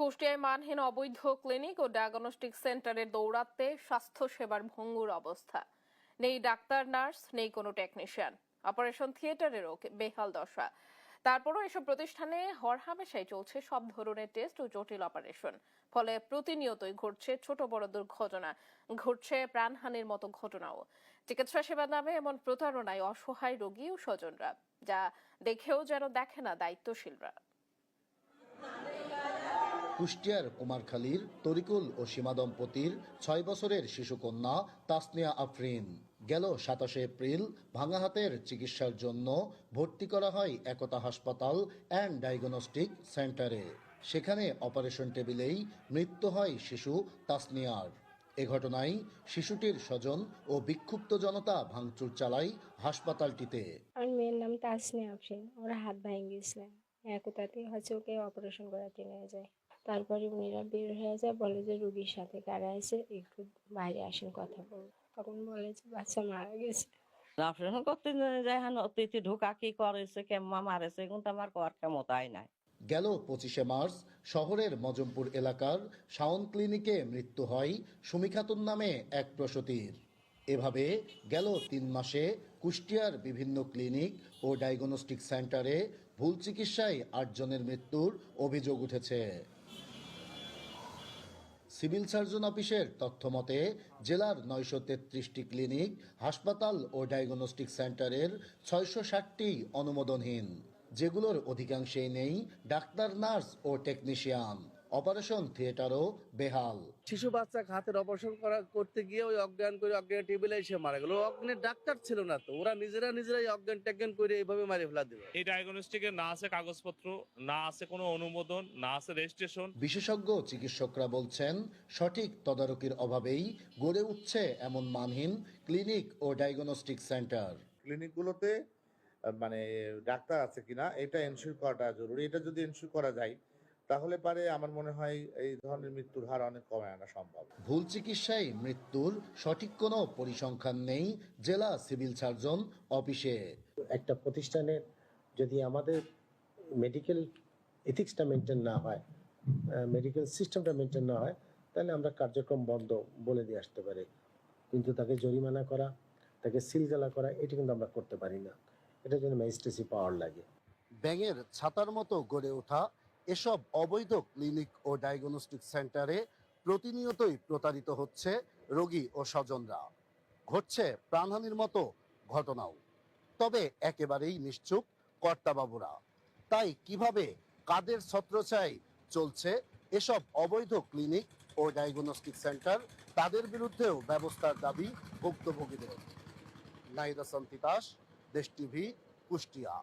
কুষ্টিয়ায় মানহীন অবৈধ ক্লিনিক ও ডায়াগনস্টিক সেন্টারের দৌরাত্মে স্বাস্থ্যসেবার ভঙ্গুর অবস্থা। নেই ডাক্তার, নার্স, নেই কোনো টেকনিশিয়ান। অপারেশন থিয়েটারেরও বেহাল দশা। তারপরও এসব প্রতিষ্ঠানে হরহামেশাই চলছে সব ধরনের টেস্ট ও জটিল অপারেশন। ফলে প্রতিনিয়তই ঘটছে ছোট বড় দুর্ঘটনা, ঘটছে প্রাণহানির মতো ঘটনাও। চিকিৎসা সেবার নামে এমন প্রতারণায় অসহায় রোগী ও স্বজনরা, যা দেখেও যেন দেখে না দায়িত্বশীলরা। কুষ্টিয়ার কুমারখালীর তরিকুল ও সীমা দম্পতির 6 বছরের শিশুকন্যা তাসনিয়া আফরিন গেল 27 এপ্রিল ভাঙা হাতের চিকিৎসার জন্য ভর্তি করা হয় একতা হাসপাতাল অ্যান্ড ডায়াগনস্টিক সেন্টারে। সেখানে অপারেশন টেবিলেই মৃত্যু হয় শিশু তাসনিয়ার। এ ঘটনায় শিশুটির স্বজন ও বিক্ষুব্ধ জনতা ভাঙচুর চালায় হাসপাতালটিতে। আমার মেয়ের নাম তাসনিয়া আফরিন। ওরা হাত ভেঙে গেছিল, একতাতেই হচ্ছে ওকে অপারেশন করাতে নিয়ে যায়। তারপরে উনিরা বের হয়ে যায়, বলে যে রুগীর সাথে কারা আছে একটু বাইরে আসেন কথা বলবো। তখন বলে যে বাচ্চা মারা গেছে। অপারেশন করতে যায় অতিথি ঢোকা কি করেছে, কেমন মারেছে, কিন্তু আমার কর ক্ষমতাই নাই। গেল 25শে মার্চ শহরের মজমপুর এলাকার শাওন ক্লিনিকে মৃত্যু হয় সুমি খাতুন নামে এক প্রসূতির। এভাবে গেল 3 মাসে কুষ্টিয়ার বিভিন্ন ক্লিনিক ও ডায়াগনস্টিক সেন্টারে ভুল চিকিৎসায় 8 জনের মৃত্যুর অভিযোগ উঠেছে। সিভিল সার্জন অফিসের তথ্য মতে জেলার 933টি ক্লিনিক, হাসপাতাল ও ডায়াগনস্টিক সেন্টারের 660টি অনুমোদনহীন, যেগুলোর অধিকাংশেই নেই ডাক্তার, নার্স ও টেকনিশিয়ান। অপারেশন থিয়েটারও বেহাল। শিশু বাচ্চা হাতের অপারেশন করতে গিয়ে ওই অজ্ঞান টেবিলে এসে মারা গেল। অজ্ঞানের ডাক্তার ছিল না, তো ওরা নিজেরাই অজ্ঞান করে এইভাবে মারি ফেলা দিল। এই ডায়াগনস্টিকের না আছে কাগজপত্র, না আছে কোনো অনুমোদন, না আছে রেজিস্ট্রেশন। বিশেষজ্ঞ চিকিৎসকরা বলছেন, সঠিক তদারকির অভাবেই গড়ে উঠছে এমন মানহীন ক্লিনিক ও ডায়াগনস্টিক সেন্টার। ক্লিনিকগুলোতে মানে ডাক্তার আছে কিনা এটা এনশিওর করাটা জরুরি। এটা যদি এনশিওর করা যায় তাহলে পারে আমার মনে হয় এই ধরনের মৃত্যুর হার অনেক কমে আনা সম্ভব। ভুল চিকিৎসায় মৃত্যুর সঠিক কোনো পরিসংখ্যান নেই জেলা সিভিল সার্জন অফিসে। একটা প্রতিষ্ঠানের যদি আমাদের মেডিকেল এথিক্সটা মেনটেন না হয়, মেডিকেল সিস্টেমটা মেনটেন না হয়, তাহলে আমরা কার্যক্রম বন্ধ বলে দিয়ে আসতে পারি, কিন্তু তাকে জরিমানা করা, তাকে সিলগালা করা, এটা কিন্তু আমরা করতে পারি না। এটার জন্য ম্যাজিস্ট্রেসি পাওয়ার লাগে। ব্যাঙের ছাতার মতো গড়ে ওঠা এসব অবৈধ ক্লিনিক ও ডায়াগনস্টিক সেন্টারে প্রতিনিয়তই প্রতারিত হচ্ছে রোগী ও স্বজনরা। ঘটছে প্রাণহানির মতো ঘটনাও। তবে একেবারেই নিশ্চুপ কর্তাবাবুরা। তাই কিভাবে কাদের ছত্রছায়ায় চলছে এসব অবৈধ ক্লিনিক ও ডায়াগনস্টিক সেন্টার, তাদের বিরুদ্ধেও ব্যবস্থার দাবি ভুক্তভোগীদের। নাহিদ হাসান তিতাস, দেশ টিভি, কুষ্টিয়া।